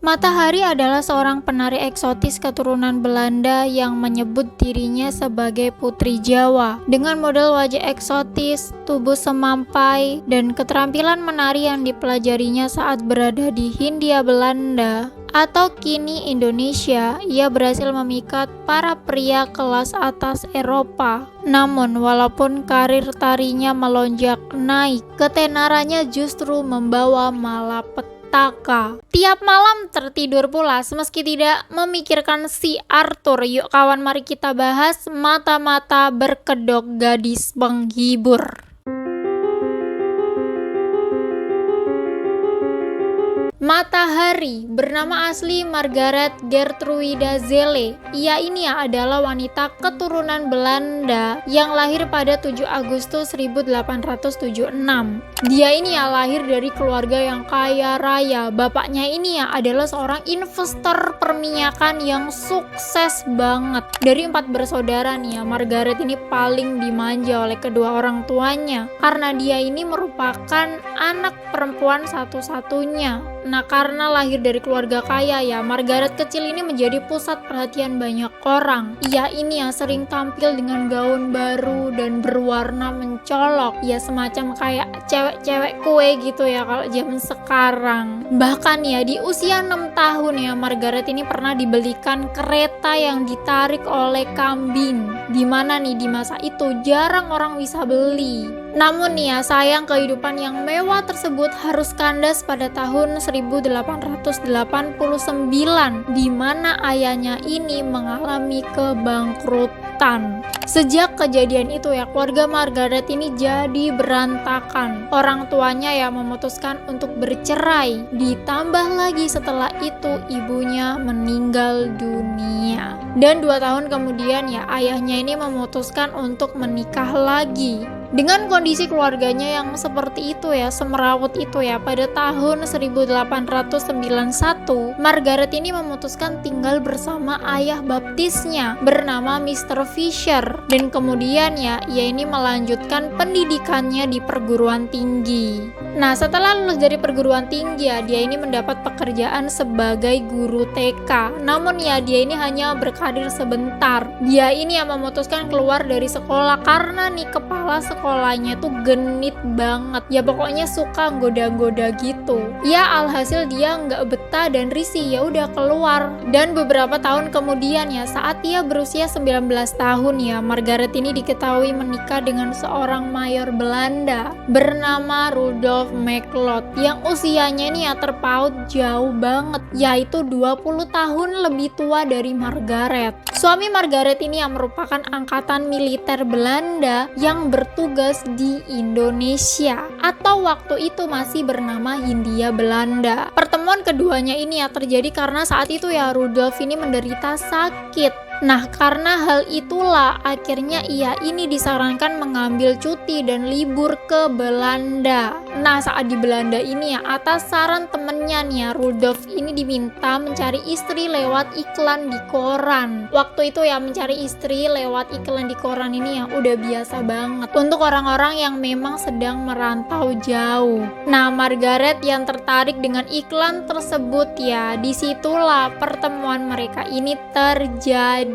Matahari adalah seorang penari eksotis keturunan Belanda yang menyebut dirinya sebagai Putri Jawa. Dengan model wajah eksotis, tubuh semampai, dan keterampilan menari yang dipelajarinya saat berada di Hindia Belanda atau kini Indonesia, ia berhasil memikat para pria kelas atas Eropa. Namun, walaupun karir tarinya melonjak naik, ketenarannya justru membawa malapetaka. Tiap malam tertidur pulas meski tidak memikirkan si Arthur. Yuk kawan, mari kita bahas mata-mata berkedok gadis penghibur. Matahari bernama asli Margaret Gertruida Zelle. Ia ini adalah wanita keturunan Belanda yang lahir pada 7 Agustus 1876. Dia ini lahir dari keluarga yang kaya raya. Bapaknya ini adalah seorang investor perminyakan yang sukses banget. Dari 4 bersaudara nih Margaret ini paling dimanja oleh kedua orang tuanya karena dia ini merupakan anak perempuan satu-satunya. Nah, karena lahir dari keluarga kaya Margaret kecil ini menjadi pusat perhatian banyak orang. Ia ini sering tampil dengan gaun baru dan berwarna mencolok. Semacam kayak cewek-cewek kue gitu kalau zaman sekarang. Bahkan di usia 6 tahun Margaret ini pernah dibelikan kereta yang ditarik oleh kambing. Dimana di masa itu jarang orang bisa beli. Namun sayang kehidupan yang mewah tersebut harus kandas pada tahun 1889 di mana ayahnya ini mengalami kebangkrutan. Sejak kejadian itu keluarga Margaret ini jadi berantakan. Orang tuanya memutuskan untuk bercerai. Ditambah lagi setelah itu ibunya meninggal dunia. Dan 2 tahun kemudian ayahnya ini memutuskan untuk menikah lagi. Dengan kondisi keluarganya yang seperti itu semerawut itu pada tahun 1891 Margaret ini memutuskan tinggal bersama ayah baptisnya bernama Mr. Fisher, dan kemudian ia ini melanjutkan pendidikannya di perguruan tinggi. Nah, setelah lulus dari perguruan tinggi dia ini mendapat pekerjaan sebagai guru TK. Namun dia ini hanya berkarir sebentar. Dia ini memutuskan keluar dari sekolah karena kepala sekolahnya tuh genit banget. Pokoknya suka goda-goda gitu. Alhasil dia nggak betah dan risih, udah keluar. Dan beberapa tahun kemudian saat ia berusia 19 tahun Margaret ini diketahui menikah dengan seorang mayor Belanda bernama Rudolf McLeod yang usianya ini terpaut jauh banget, yaitu 20 tahun lebih tua dari Margaret. Suami Margaret ini merupakan angkatan militer Belanda yang bertugas di Indonesia atau waktu itu masih bernama Hindia Belanda. Pertemuan keduanya ini terjadi karena saat itu Rudolf ini menderita sakit. Nah, karena hal itulah akhirnya ia ini disarankan mengambil cuti dan libur ke Belanda. Nah, saat di Belanda ini atas saran temennya Rudolf ini diminta mencari istri lewat iklan di koran. Waktu itu mencari istri lewat iklan di koran ini udah biasa banget untuk orang-orang yang memang sedang merantau jauh. Nah, Margaret yang tertarik dengan iklan tersebut disitulah pertemuan mereka ini terjadi.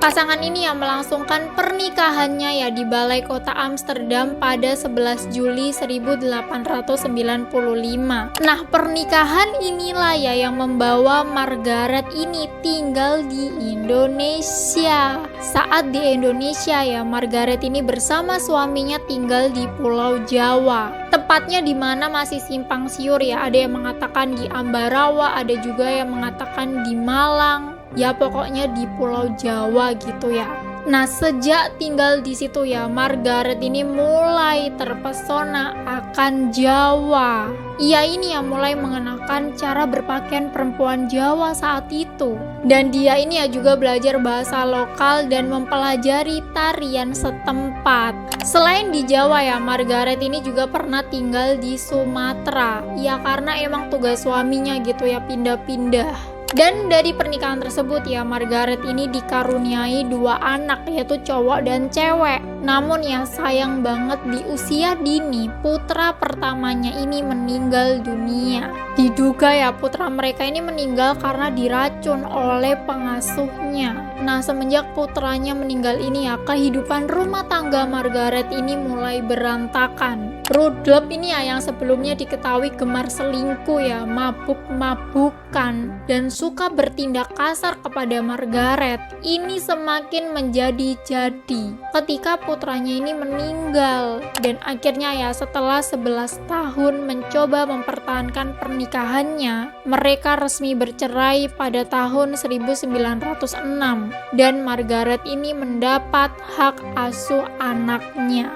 Pasangan ini melangsungkan pernikahannya di Balai Kota Amsterdam pada 11 Juli 1895. Nah, pernikahan inilah yang membawa Margaret ini tinggal di Indonesia. Saat di Indonesia Margaret ini bersama suaminya tinggal di Pulau Jawa. Tepatnya di mana masih simpang siur ada yang mengatakan di Ambarawa, ada juga yang mengatakan di Malang. Pokoknya di Pulau Jawa gitu Nah, sejak tinggal di situ Margaret ini mulai terpesona akan Jawa. Ia ini mulai mengenakan cara berpakaian perempuan Jawa saat itu. Dan dia ini juga belajar bahasa lokal dan mempelajari tarian setempat. Selain di Jawa Margaret ini juga pernah tinggal di Sumatera. Karena emang tugas suaminya gitu pindah-pindah. Dan dari pernikahan tersebut ya, Margaret ini dikaruniai 2 anak, yaitu cowok dan cewek. Namun ya sayang banget di usia dini putra pertamanya ini meninggal dunia. Diduga ya putra mereka ini meninggal karena diracun oleh pengasuhnya. Nah, semenjak putranya meninggal ini ya, kehidupan rumah tangga Margaret ini mulai berantakan. Rudolf ini ya yang sebelumnya diketahui gemar selingkuh ya, mabuk-mabukan dan suka bertindak kasar kepada Margaret, ini semakin menjadi-jadi ketika putranya ini meninggal. Dan akhirnya ya setelah 11 tahun mencoba mempertahankan pernikahannya, mereka resmi bercerai pada tahun 1906 dan Margaret ini mendapat hak asuh anaknya.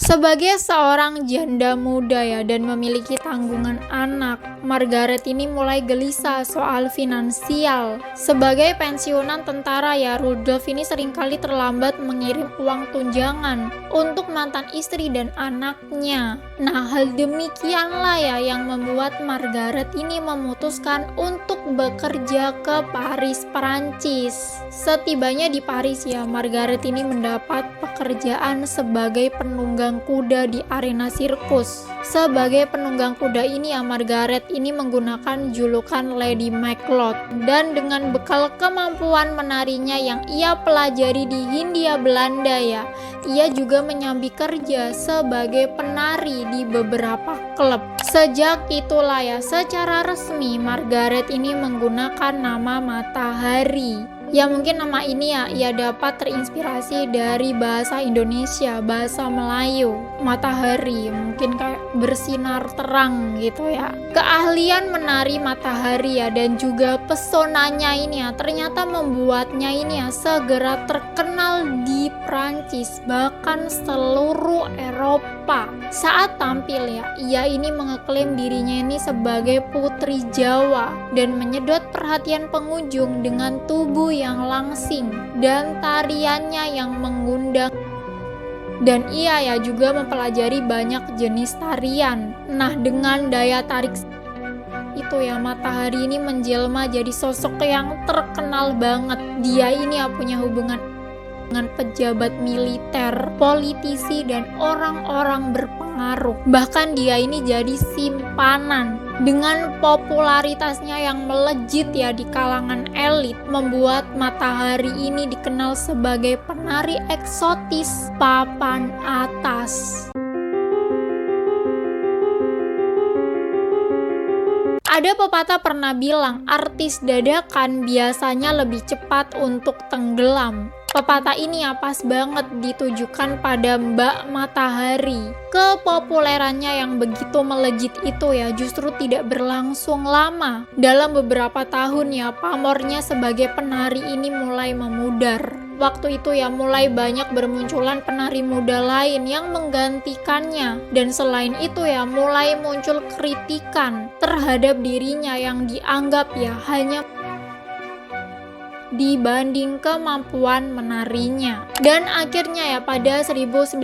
Sebagai seorang janda muda ya dan memiliki tanggungan anak, Margaret ini mulai gelisah soal finansial. Sebagai pensiunan tentara ya, Rudolf ini seringkali terlambat mengirim uang tunjangan untuk mantan istri dan anaknya. Nah, hal demikianlah ya yang membuat Margaret ini memutuskan untuk bekerja ke Paris, Perancis. Setibanya di Paris ya, Margaret ini mendapat pekerjaan sebagai penunggang kuda di arena sirkus. Sebagai penunggang kuda ini ya, Margaret ini menggunakan julukan Lady Macleod, dan dengan bekal kemampuan menarinya yang ia pelajari di Hindia Belanda ya, ia juga menyambi kerja sebagai penari di beberapa klub. Sejak itulah ya secara resmi Margaret ini menggunakan nama Matahari. Ya mungkin nama ini ya ia dapat terinspirasi dari bahasa Indonesia, bahasa Melayu. Matahari mungkin kayak bersinar terang gitu ya. Keahlian menari Matahari ya dan juga pesonanya ini ya ternyata membuatnya ini ya segera terkenal di Prancis, bahkan seluruh Eropa. Saat tampil ya, ia ini mengeklaim dirinya ini sebagai putri Jawa dan menyedot perhatian pengunjung dengan tubuh yang langsing dan tariannya yang mengundang. Dan ia ya juga mempelajari banyak jenis tarian. Nah, dengan daya tarik itu ya, Matahari ini menjelma jadi sosok yang terkenal banget. Dia ini ya punya hubungan dengan pejabat militer, politisi, dan orang-orang berpengaruh. Bahkan dia ini jadi simpanan. Dengan popularitasnya yang melejit ya di kalangan elit, membuat Matahari ini dikenal sebagai penari eksotis papan atas. Ada pepatah pernah bilang, artis dadakan biasanya lebih cepat untuk tenggelam. Pepatah ini ya pas banget ditujukan pada Mbak Matahari. Kepopulerannya yang begitu melejit itu ya justru tidak berlangsung lama. Dalam beberapa tahun ya, pamornya sebagai penari ini mulai memudar. Waktu itu ya mulai banyak bermunculan penari muda lain yang menggantikannya. Dan selain itu ya mulai muncul kritikan terhadap dirinya yang dianggap ya hanya dibanding kemampuan menarinya. Dan akhirnya ya pada 1916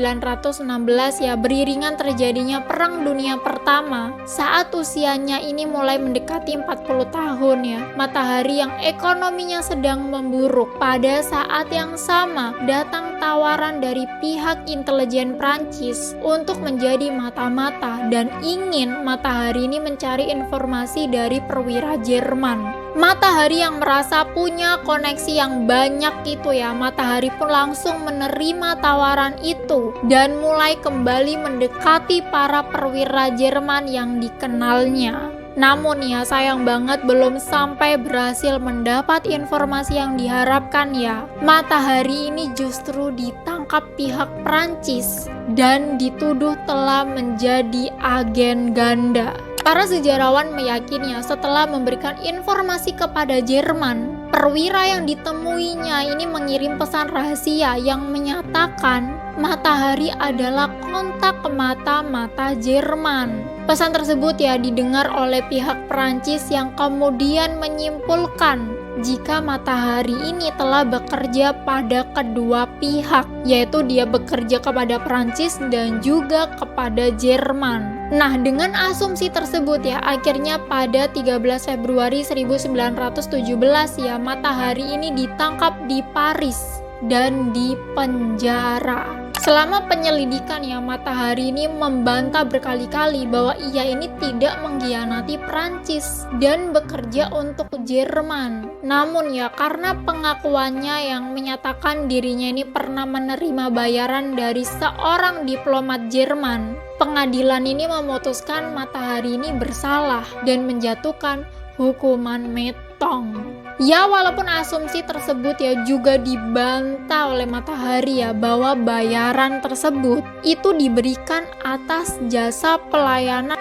ya beriringan terjadinya Perang Dunia Pertama. Saat usianya ini mulai mendekati 40 tahun ya, Matahari yang ekonominya sedang memburuk. Pada saat yang sama datang tawaran dari pihak intelijen Prancis untuk menjadi mata-mata dan ingin Matahari ini mencari informasi dari perwira Jerman. Matahari yang merasa punya koneksi yang banyak itu ya, Matahari pun langsung menerima tawaran itu dan mulai kembali mendekati para perwira Jerman yang dikenalnya. Namun ya sayang banget belum sampai berhasil mendapat informasi yang diharapkan ya. Matahari ini justru ditangkap pihak Prancis dan dituduh telah menjadi agen ganda. Para sejarawan meyakini ya setelah memberikan informasi kepada Jerman, perwira yang ditemuinya ini mengirim pesan rahasia yang menyatakan Matahari adalah kontak mata-mata Jerman. Pesan tersebut ya didengar oleh pihak Prancis yang kemudian menyimpulkan jika Matahari ini telah bekerja pada kedua pihak, yaitu dia bekerja kepada Prancis dan juga kepada Jerman. Nah, dengan asumsi tersebut ya, akhirnya pada 13 Februari 1917 ya, Matahari ini ditangkap di Paris dan dipenjara. Selama penyelidikan ya, Matahari ini membantah berkali-kali bahwa ia ini tidak mengkhianati Prancis dan bekerja untuk Jerman. Namun ya, karena pengakuannya yang menyatakan dirinya ini pernah menerima bayaran dari seorang diplomat Jerman, pengadilan ini memutuskan Matahari ini bersalah dan menjatuhkan hukuman metong. Ya, walaupun asumsi tersebut ya juga dibantah oleh Matahari ya, bahwa bayaran tersebut itu diberikan atas jasa pelayanan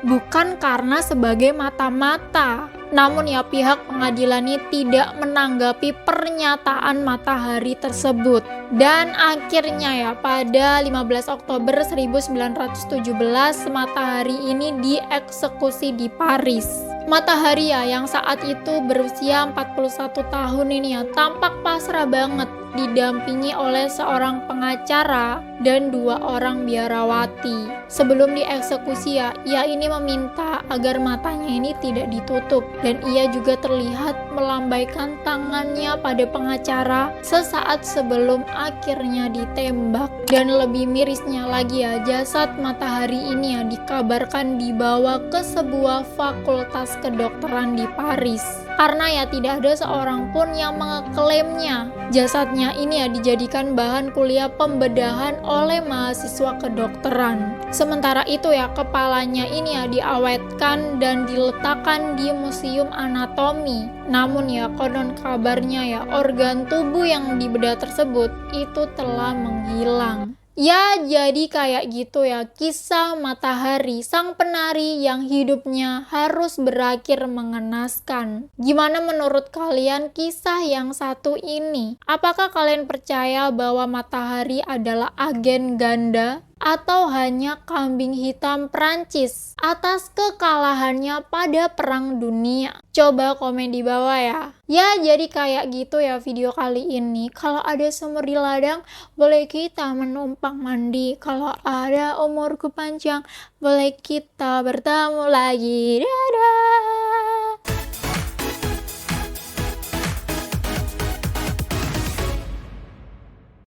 bukan karena sebagai mata-mata. Namun ya, pihak pengadilan ini tidak menanggapi pernyataan Matahari tersebut. Dan akhirnya ya, pada 15 Oktober 1917 Matahari ini dieksekusi di Paris. Matahari ya, yang saat itu berusia 41 tahun ini ya, tampak pasrah banget didampingi oleh seorang pengacara dan 2 orang biarawati. Sebelum dieksekusi ya, ia ini meminta agar matanya ini tidak ditutup, dan ia juga terlihat melambaikan tangannya pada pengacara sesaat sebelum akhirnya ditembak. Dan lebih mirisnya lagi ya, jasad Matahari ini ya dikabarkan dibawa ke sebuah fakultas kedokteran di Paris, karena ya tidak ada seorang pun yang mengklaimnya. Jasadnya ini ya dijadikan bahan kuliah pembedahan oleh mahasiswa kedokteran. Sementara itu ya, kepalanya ini ya diawetkan dan diletakkan di Museum Anatomi. Namun ya, konon kabarnya ya, organ tubuh yang dibedah tersebut itu telah menghilang. Ya, jadi kayak gitu ya kisah Matahari, sang penari yang hidupnya harus berakhir mengenaskan. Gimana menurut kalian kisah yang satu ini? Apakah kalian percaya bahwa Matahari adalah agen ganda? Atau hanya kambing hitam Prancis atas kekalahannya pada Perang Dunia? Coba komen di bawah ya. Ya, jadi kayak gitu ya video kali ini. Kalau ada sumur di ladang, boleh kita menumpang mandi. Kalau ada umurku panjang, boleh kita bertemu lagi. Dadah!